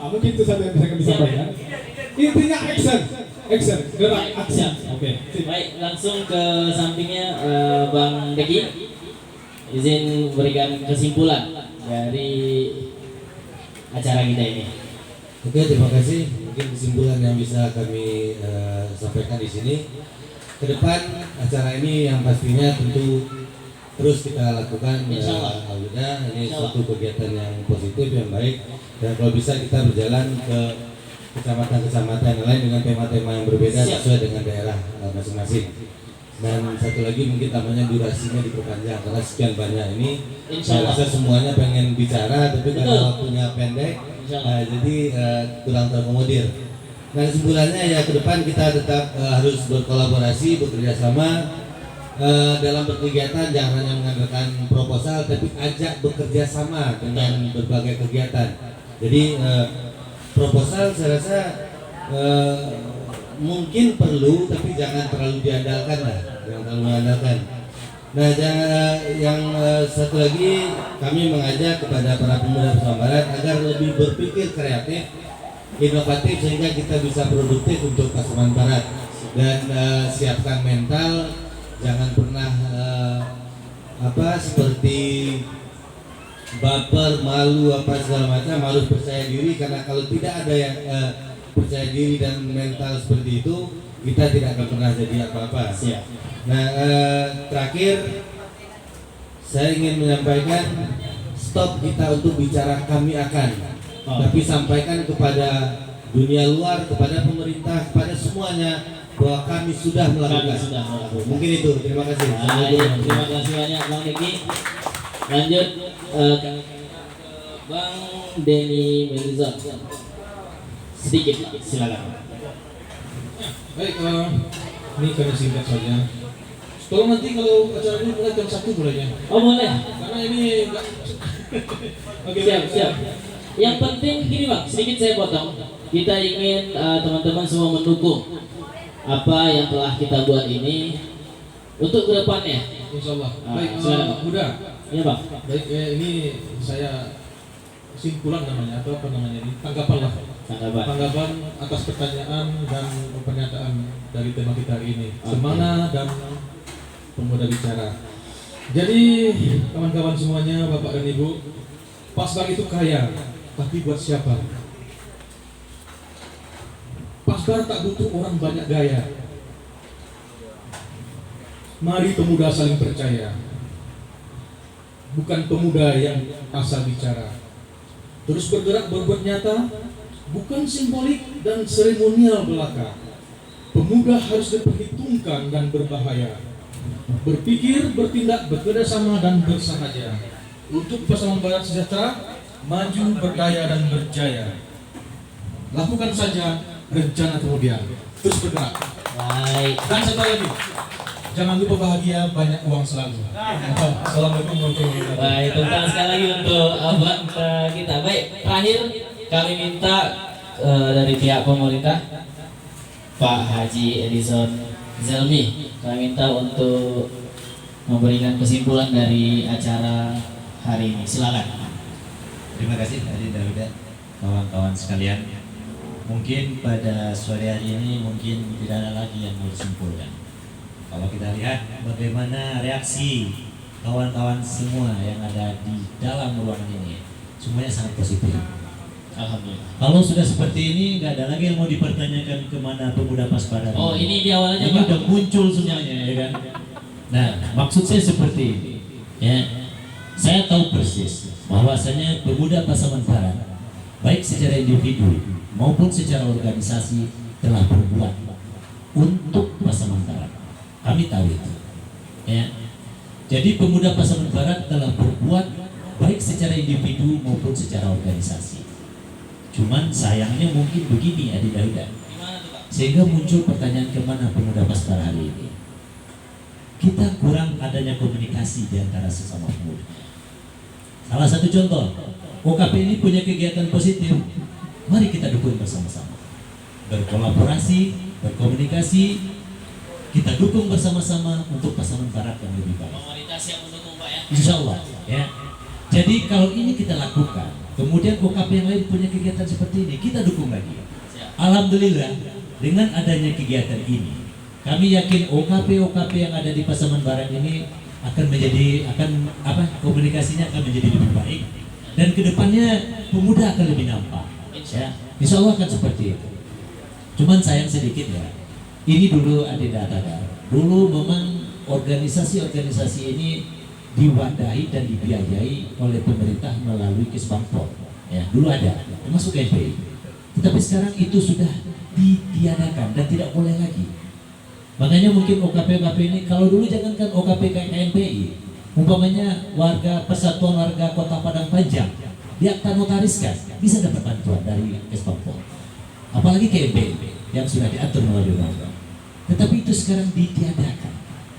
Mungkin itu saja yang saya bisa sampaikan. Intinya action, gerak action. Oke. Baik, langsung ke sampingnya Bang Deki. izin memberikan kesimpulan dari acara kita ini. Oke, terima kasih. Mungkin kesimpulan yang bisa kami sampaikan di sini. Ke depan acara ini yang pastinya tentu terus kita lakukan. Insya Allah. Ini Insya Allah. suatu kegiatan yang positif, yang baik. Dan kalau bisa kita berjalan ke kecamatan-kecamatan yang lain dengan tema-tema yang berbeda Siap. sesuai dengan daerah masing-masing. Dan satu lagi mungkin tamanya durasinya diperpanjang karena sekian banyak ini. Insya Saya Allah. rasa semuanya pengen bicara, tapi karena Betul. waktunya pendek, Insya Allah. jadi kurang terakomodir. Nah kesimpulannya ya ke depan kita tetap harus berkolaborasi, bekerja sama dalam berkegiatan, jangan hanya mengandalkan proposal, tapi ajak bekerja sama dengan berbagai kegiatan. Jadi proposal saya rasa mungkin perlu, tapi jangan terlalu diandalkan lah, jangan terlalu mengandalkan. Nah, yang satu lagi kami mengajak kepada para pemuda Pasaman Barat agar lebih berpikir kreatif, inovatif sehingga kita bisa produktif untuk Pasaman Barat dan siapkan mental, jangan pernah seperti baper, malu apa segala macam, harus percaya diri karena kalau tidak ada yang percaya diri dan mental seperti itu, kita tidak akan pernah jadi apa-apa. Siap. Nah, terakhir saya ingin menyampaikan stop kita untuk bicara kami akan, tapi sampaikan kepada dunia luar, kepada pemerintah, kepada semuanya bahwa kami sudah melakukan. Kami sudah melakukan. Mungkin itu. Terima kasih. Baik, terima kasih banyak Bang Niki. Lanjut Bang Denny Melizon. Sedikit, silakan. Baik, ini kami singkat saja. Tolong nanti kalau acara ini mulai jam 1 mulainya. Oh boleh. Karena ini enggak. Oke, Siap, baik. siap. Yang penting gini Bang, sedikit saya potong. Kita ingin teman-teman semua mendukung apa yang telah kita buat ini untuk kedepannya. Insya Allah. Ah, Baik, silakan. Huda. Iya Bang. Baik, ini saya simpulan namanya atau apa namanya ini? Tanggapan lah. Tanggapan. Tanggapan atas pertanyaan dan pernyataan dari tema kita hari ini. Oke. Semana dan pemuda bicara. Jadi kawan-kawan semuanya, Bapak dan Ibu, Pasbar itu kaya, tapi buat siapa? Pasbar tak butuh orang banyak gaya. Mari pemuda saling percaya. Bukan pemuda yang asal bicara. Terus bergerak berbuat nyata, bukan simbolik dan seremonial belaka. Pemuda harus diperhitungkan dan berbahaya. Berpikir, bertindak, bekerja sama dan bersahaja. Untuk Pasaman Barat sejahtera, maju, berdaya dan berjaya. Lakukan saja rencana kemudian. Terus bergerak. Baik. Dan satu lagi, jangan lupa bahagia, banyak uang selalu. Assalamualaikum warahmatullahi wabarakatuh. Baik, tentang sekali lagi untuk abang kita. Baik, terakhir kami minta dari pihak pemerintah Pak Haji Edison Zelmi, kami minta untuk memberikan kesimpulan dari acara hari ini. Silakan. Terima kasih Haji Dahuda, kawan-kawan sekalian. Mungkin pada sore hari ini mungkin tidak ada lagi yang mau disimpulkan. Kalau kita lihat bagaimana reaksi kawan-kawan semua yang ada di dalam ruangan ini, semuanya sangat positif. Alhamdulillah. Kalau sudah seperti ini, nggak ada lagi yang mau dipertanyakan kemana pemuda Paspadan. Oh, ini di awalnya ini Pak. udah muncul semuanya, ya kan? Nah, maksud saya seperti ini, ya. Saya tahu persis bahwasanya pemuda Pasaman Barat, baik secara individu maupun secara organisasi telah berbuat untuk Pasaman Barat. Kami tahu itu, ya. Jadi pemuda Pasaman Barat telah berbuat baik secara individu maupun secara organisasi. Cuman sayangnya mungkin begini Adi Dahuda, sehingga muncul pertanyaan kemana pemuda Pasbar hari ini. Kita kurang adanya komunikasi di antara sesama pemuda. Salah satu contoh, OKP ini punya kegiatan positif. Mari kita dukung bersama-sama. Berkolaborasi, berkomunikasi, kita dukung bersama-sama untuk Pasaman Barat yang lebih baik. Komunitas yang mendukung Pak ya. Insya Allah, ya. Jadi kalau ini kita lakukan, kemudian OKP yang lain punya kegiatan seperti ini, kita dukung lagi. Alhamdulillah, dengan adanya kegiatan ini, kami yakin OKP yang ada di Pasaman Barat ini komunikasinya akan menjadi lebih baik dan kedepannya pemuda akan lebih nampak. Ya, insya Allah akan seperti itu. Cuman sayang sedikit ya. Ini dulu dulu memang organisasi-organisasi ini diwadahi dan dibiayai oleh pemerintah melalui Kesbangpol. Ya, dulu ada, termasuk KNPI. Tetapi sekarang itu sudah ditiadakan dan tidak boleh lagi. Makanya mungkin OKP-OKP ini, kalau dulu jangankan OKP kayak KNPI, umpamanya warga Persatuan Warga Kota Padang Panjang, dia akta notariskan, bisa dapat bantuan dari Kesbangpol. Apalagi KNPI yang sudah diatur melalui undang-undang. Tetapi itu sekarang ditiadakan,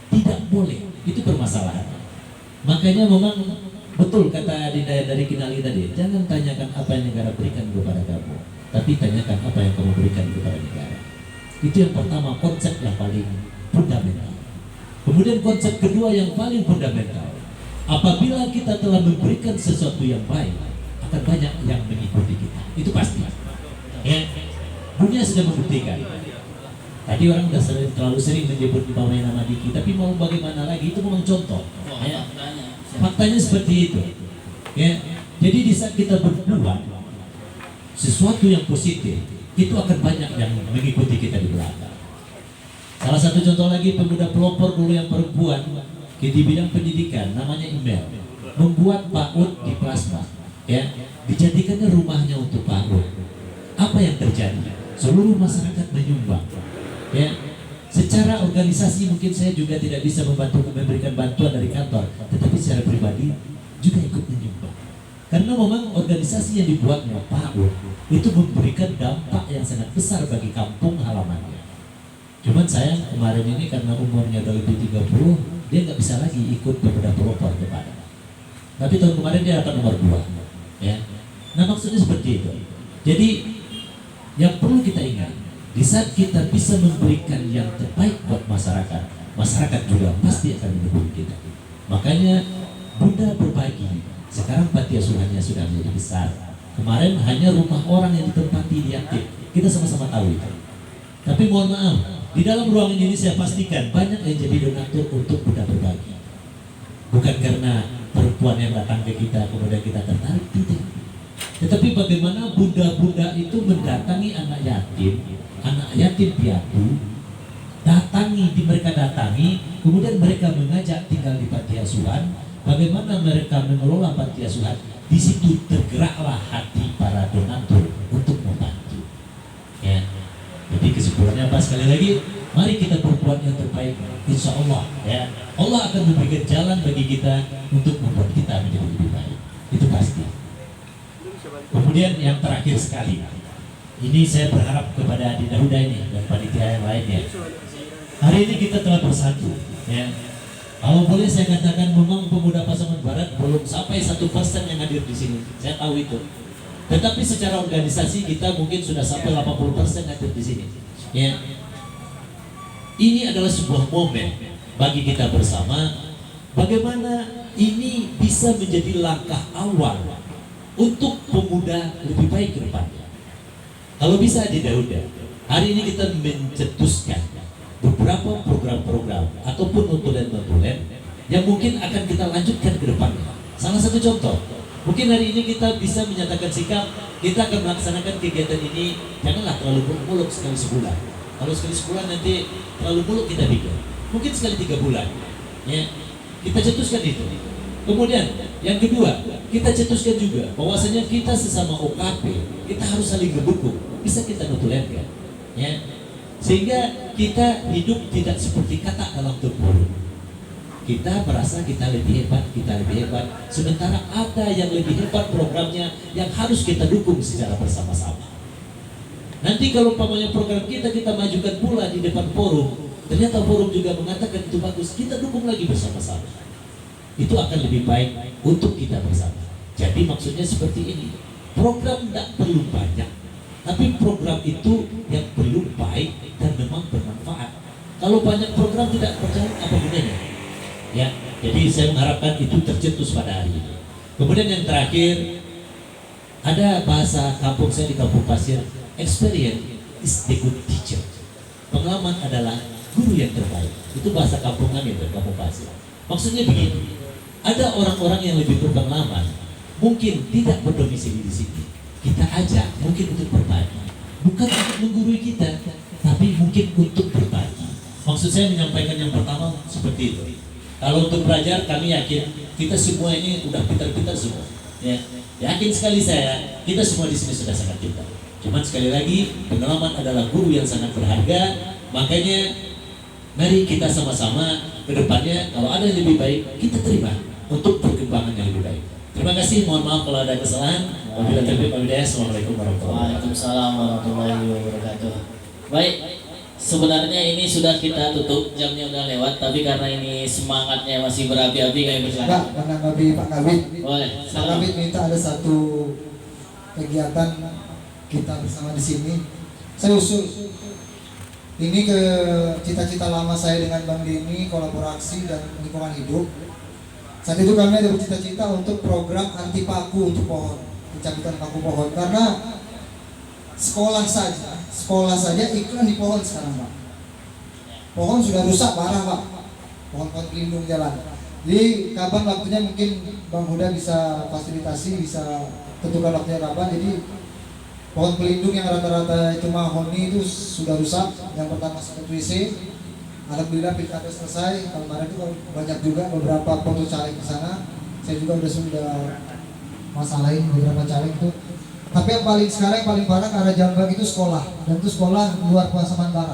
tidak boleh, itu permasalahan. Makanya memang betul kata Dinda dari Kinali tadi, jangan tanyakan apa yang negara berikan kepada kamu, tapi tanyakan apa yang kamu berikan kepada negara. Itu yang pertama, konsep yang paling fundamental. Kemudian konsep kedua yang paling fundamental, apabila kita telah memberikan sesuatu yang baik, akan banyak yang mengikuti kita. Itu pasti. Ya, dunia sudah membuktikan. Tadi orang sudah terlalu sering menyebut nama Diki, tapi mau bagaimana lagi, itu memang contoh. Ya. Faktanya seperti itu. Ya. Jadi di saat kita berbuat sesuatu yang positif, itu akan banyak yang mengikuti kita di belakang. Salah satu contoh lagi, pemuda pelopor dulu yang perempuan di bidang pendidikan, namanya Email, membuat PAUD di plasma. Ya, dijadikannya rumahnya untuk PAUD. Apa yang terjadi? Seluruh masyarakat menyumbang. Ya, secara organisasi mungkin saya juga tidak bisa memberikan bantuan dari kantor, tetapi secara pribadi juga ikut menyumbang. Karena memang organisasi yang dibuatnya PAUD itu memberikan dampak yang sangat besar bagi kampung halamannya. Cuman sayang kemarin ini karena umurnya udah lebih 30, dia nggak bisa lagi ikut pemuda pelopor ke Padang. Tapi tahun kemarin dia dapat nomor 2. Ya. Nah maksudnya seperti itu. Jadi yang perlu kita ingat, di saat kita bisa memberikan yang terbaik buat masyarakat, masyarakat juga pasti akan mendukung kita. Makanya Bunda berbagi. Sekarang panti asuhannya sudah menjadi besar. Kemarin hanya rumah orang yang ditempati di yatim. Kita sama-sama tahu itu. Tapi mohon maaf, di dalam ruangan ini saya pastikan banyak yang jadi donatur untuk Bunda berbagi. Bukan karena perempuan yang datang ke kita kemudian kita tertarik, tidak. Tetapi bagaimana bunda-bunda itu mendatangi anak yatim piatu, mereka datangi, kemudian mereka mengajak tinggal di panti asuhan. Bagaimana mereka mengelola panti asuhan? Di situ tergeraklah hati para donatur untuk membantu. Ya. Jadi kesimpulannya apa? Sekali lagi, mari kita berbuat yang terbaik. Insya Allah, ya, Allah akan memberikan jalan bagi kita untuk membuat kita menjadi lebih baik. Itu pasti. Kemudian yang terakhir sekali, ini saya berharap kepada Dinda Huda ini dan panitia yang lainnya. Hari ini kita telah bersatu. Ya. Kalau boleh saya katakan, memang pemuda Pasaman Barat belum sampai 1% yang hadir di sini. Saya tahu itu. Tetapi secara organisasi kita mungkin sudah sampai 80% hadir di sini. Ya. Ini adalah sebuah momen bagi kita bersama. Bagaimana ini bisa menjadi langkah awal untuk pemuda lebih baik ke depannya. Kalau bisa Dinda Huda, hari ini kita mencetuskan beberapa program-program ataupun notulen-notulen yang mungkin akan kita lanjutkan ke depannya. Salah satu contoh, mungkin hari ini kita bisa menyatakan sikap, kita akan melaksanakan kegiatan ini, janganlah terlalu muluk sekali sebulan. Kalau sekali sebulan nanti terlalu muluk kita bikin. Mungkin sekali 3 bulan. Ya, kita cetuskan itu. Kemudian yang kedua, kita cetuskan juga bahwasanya kita sesama OKP, kita harus saling mendukung. Bisa kita notulenkan. Ya. Sehingga kita hidup tidak seperti kata dalam tempurung. Kita merasa kita lebih hebat, sementara ada yang lebih hebat programnya yang harus kita dukung secara bersama-sama. Nanti kalau umpamanya program kita majukan pula di depan forum, ternyata forum juga mengatakan itu bagus, kita dukung lagi bersama-sama. Itu akan lebih baik untuk kita bersama. Jadi maksudnya seperti ini, program tidak perlu banyak, tapi program itu yang perlu baik dan memang bermanfaat. Kalau banyak program tidak berjalan, apa gunanya? Ya, jadi saya mengharapkan itu tercetus pada hari ini. Kemudian yang terakhir, ada bahasa kampung saya di Kampung Pasir, experience is the good teacher. Pengalaman adalah guru yang terbaik. Itu bahasa kampungan itu, Kampung Pasir. Maksudnya begini, ada orang-orang yang lebih berpengalaman, mungkin tidak berdomisili di sini. Kita ajak mungkin untuk berbagi, bukan untuk menggurui kita, tapi mungkin untuk berbagi. Maksud saya menyampaikan yang pertama seperti itu. Kalau untuk belajar, kami yakin kita semua ini udah pintar-pintar semua. Ya, yakin sekali saya, kita semua di sini sudah sangat pintar. Cuman sekali lagi, pengalaman adalah guru yang sangat berharga. Makanya, mari kita sama-sama ke depannya, kalau ada yang lebih baik, kita terima untuk perkembangan yang lebih baik. Terima kasih, mohon maaf kalau ada kesalahan. Wabillahi taufiq wal hidayah. Assalamualaikum warahmatullahi wabarakatuh. Waalaikumsalam warahmatullahi wabarakatuh. Baik, sebenarnya ini sudah kita tutup, jamnya udah lewat, tapi karena ini semangatnya masih berapi-api, kami Pak, persilakan. menanggapi Pak Kabit. Boleh. Pak Kabit minta ada satu kegiatan kita bersama di sini. Saya usul ini ke cita-cita lama saya dengan Bang Denny, kolaborasi dan lingkungan hidup. Saat itu kami ada bercita-cita untuk program anti paku untuk pohon, pencabutan paku pohon, karena sekolah saja iklan di pohon sekarang, Pak. Pohon sudah rusak parah, Pak. Pohon-pohon pelindung jalan. Jadi kapan waktunya mungkin Bang Huda bisa fasilitasi, bisa tentukan waktunya kapan. Jadi pohon pelindung yang rata-rata itu mahoni itu sudah rusak. Yang pertama seperti WC. Alhamdulillah pilkada selesai. Kemarin itu banyak juga beberapa foto caleg di sana. Saya juga sudah masalahin beberapa caleg itu. Tapi yang paling sekarang yang paling parah ke arah Jambang itu sekolah, dan itu sekolah luar Pasaman Barat.